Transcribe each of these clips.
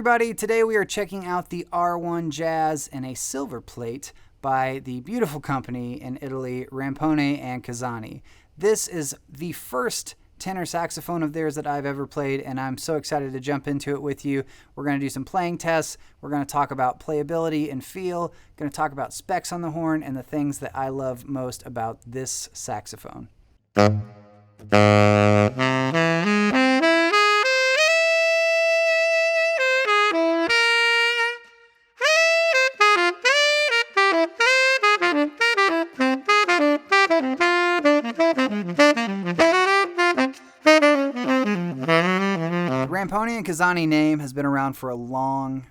everybody. Today we are checking out the R1 Jazz in a silver plate by the beautiful company in Italy, Rampone and Cazzani. This is the first tenor saxophone of theirs that I've ever played, and I'm so excited to jump into it with you. We're going to do some playing tests. We're going to talk about playability and feel. Going to talk about specs on the horn and the things that I love most about this saxophone. Rampone and Cazzani name has been around for a long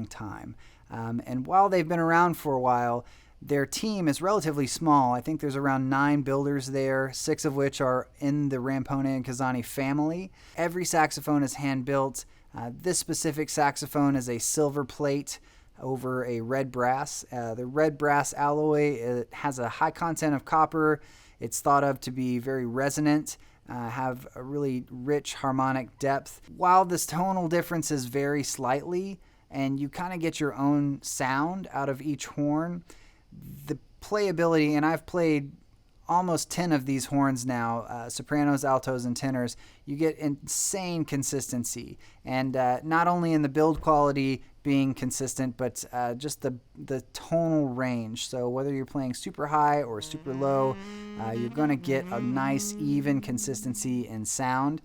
time. And while they've been around for a while, their team is relatively small. I think there's around 9 builders there, 6 of which are in the Rampone and Cazzani family. Every saxophone is hand-built. This specific saxophone is a silver plate over a red brass. The red brass alloy, it has a high content of copper. It's thought of to be very resonant, have a really rich harmonic depth. While this tonal differences vary slightly and you kind of get your own sound out of each horn, the playability, and I've played almost 10 of these horns now, sopranos, altos, and tenors, you get insane consistency. And not only in the build quality being consistent, but just the tonal range. So whether you're playing super high or super low, you're going to get a nice, even consistency in sound.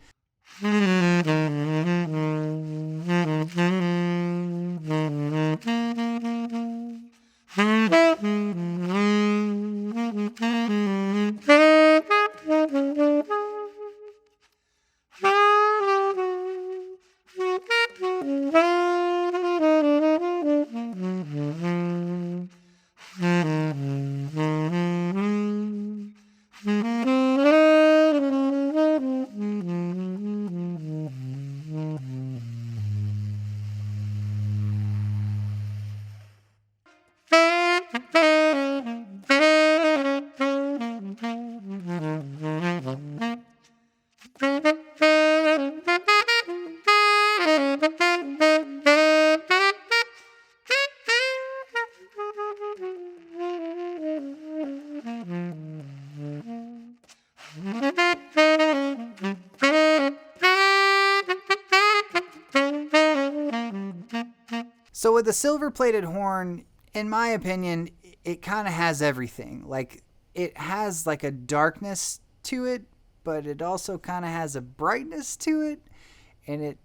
So with the silver-plated horn, in my opinion, it kind of has everything. Like, it has like a darkness to it, but it also kind of has a brightness to it, and it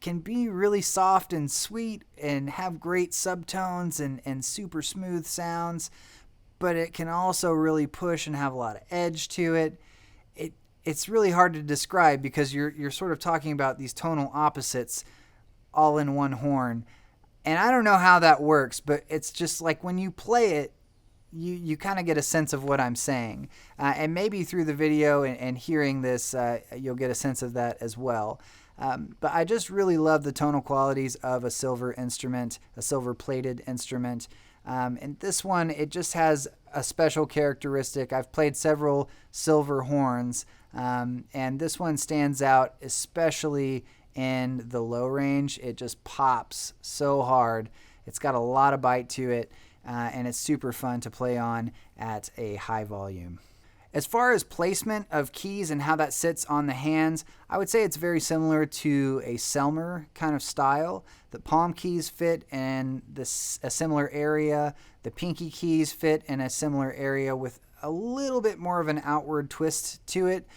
can be really soft and sweet and have great subtones and super smooth sounds, but it can also really push and have a lot of edge to it. It's really hard to describe because you're sort of talking about these tonal opposites all in one horn. And I don't know how that works, but it's just like when you play it, you kind of get a sense of what I'm saying. And maybe through the video and hearing this, you'll get a sense of that as well. But I just really love the tonal qualities of a silver instrument, a silver-plated instrument. And this one, it just has a special characteristic. I've played several silver horns, and this one stands out especially in the low range. It just pops so hard. It's got a lot of bite to it, and it's super fun to play on at a high volume. As far as placement of keys and how that sits on the hands, I would say it's very similar to a Selmer kind of style. The palm keys fit in a similar area. The pinky keys fit in a similar area with a little bit more of an outward twist to it,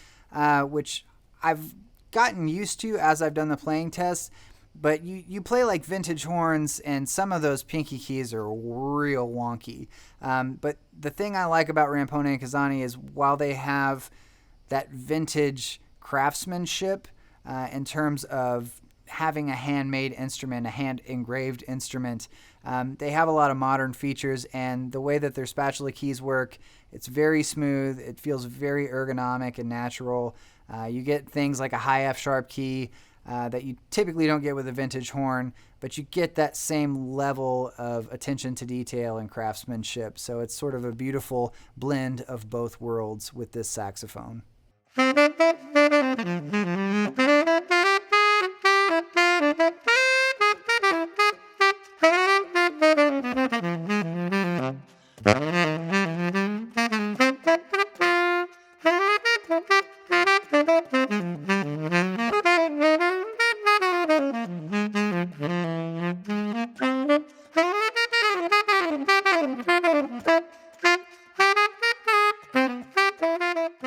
which I've gotten used to as I've done the playing test. But you play like vintage horns, and some of those pinky keys are real wonky. But the thing I like about Rampone and Cazzani is while they have that vintage craftsmanship in terms of having a handmade instrument, a hand-engraved instrument, they have a lot of modern features, and the way that their spatula keys work, it's very smooth. It feels very ergonomic and natural. You get things like a high F sharp key, that you typically don't get with a vintage horn, but you get that same level of attention to detail and craftsmanship. So it's sort of a beautiful blend of both worlds with this saxophone.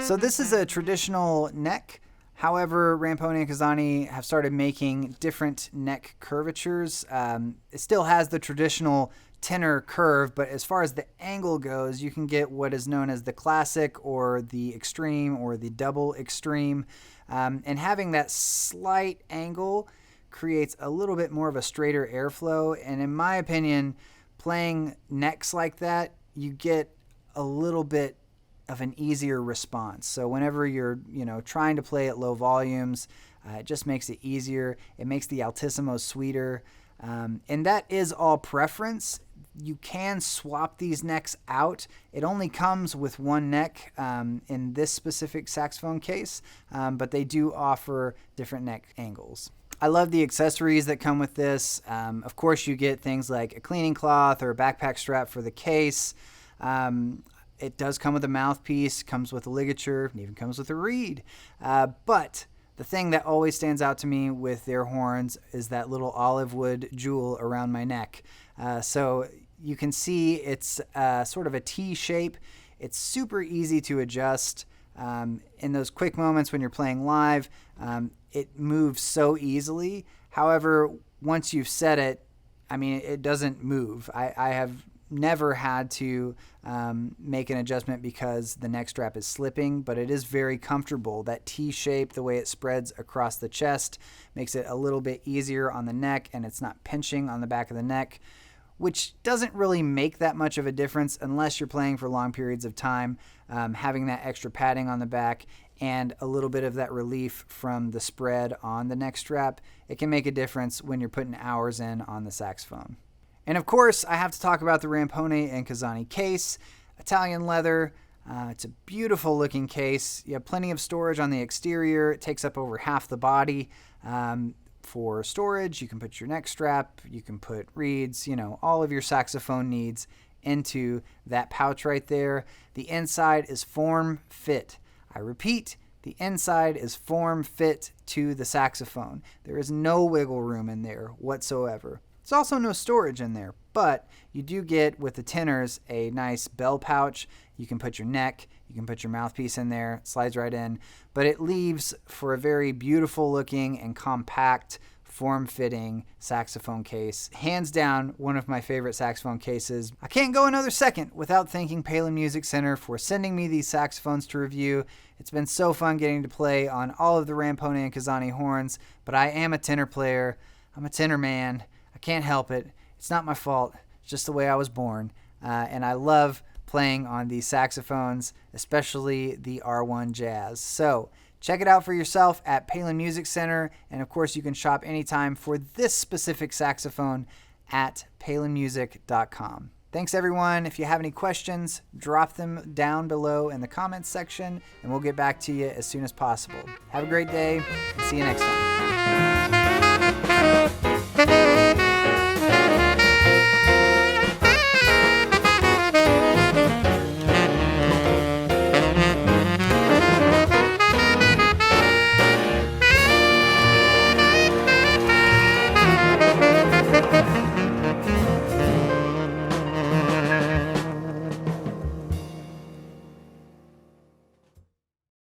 So this is a traditional neck. However, Rampone and Cazzani have started making different neck curvatures. It still has the traditional tenor curve, but as far as the angle goes, you can get what is known as the classic or the extreme or the double extreme. And having that slight angle creates a little bit more of a straighter airflow. And in my opinion, playing necks like that, you get a little bit of an easier response. So whenever you're, trying to play at low volumes, it just makes it easier. It makes the altissimo sweeter. And that is all preference. You can swap these necks out. It only comes with one neck in this specific saxophone case, but they do offer different neck angles. I love the accessories that come with this. Of course, you get things like a cleaning cloth or a backpack strap for the case. It does come with a mouthpiece, comes with a ligature, and even comes with a reed. But the thing that always stands out to me with their horns is that little olive wood jewel around my neck. So you can see it's sort of a T shape. It's super easy to adjust. In those quick moments when you're playing live, it moves so easily. However, once you've set it, it doesn't move. I have never had to make an adjustment because the neck strap is slipping, but it is very comfortable. That T shape, the way it spreads across the chest, makes it a little bit easier on the neck, and it's not pinching on the back of the neck, which doesn't really make that much of a difference unless you're playing for long periods of time. Having that extra padding on the back and a little bit of that relief from the spread on the neck strap, it can make a difference when you're putting hours in on the saxophone. And of course, I have to talk about the Rampone and Cazzani case. Italian leather. It's a beautiful looking case. You have plenty of storage on the exterior. It takes up over half the body. For storage, you can put your neck strap, you can put reeds, all of your saxophone needs into that pouch right there. The inside is form fit. I repeat, the inside is form fit to the saxophone. There is no wiggle room in there whatsoever. There's also no storage in there, but you do get, with the tenors, a nice bell pouch. You can put your neck, you can put your mouthpiece in there, it slides right in, but it leaves for a very beautiful looking and compact, form-fitting saxophone case. Hands down, one of my favorite saxophone cases. I can't go another second without thanking Palin Music Center for sending me these saxophones to review. It's been so fun getting to play on all of the Rampone and Cazzani horns, but I am a tenor player. I'm a tenor man. I can't help it. It's not my fault. It's just the way I was born. And I love playing on these saxophones, especially the R1 Jazz. So check it out for yourself at Palin Music Center. And of course, you can shop anytime for this specific saxophone at palinmusic.com. Thanks, everyone. If you have any questions, drop them down below in the comments section, and we'll get back to you as soon as possible. Have a great day, and see you next time.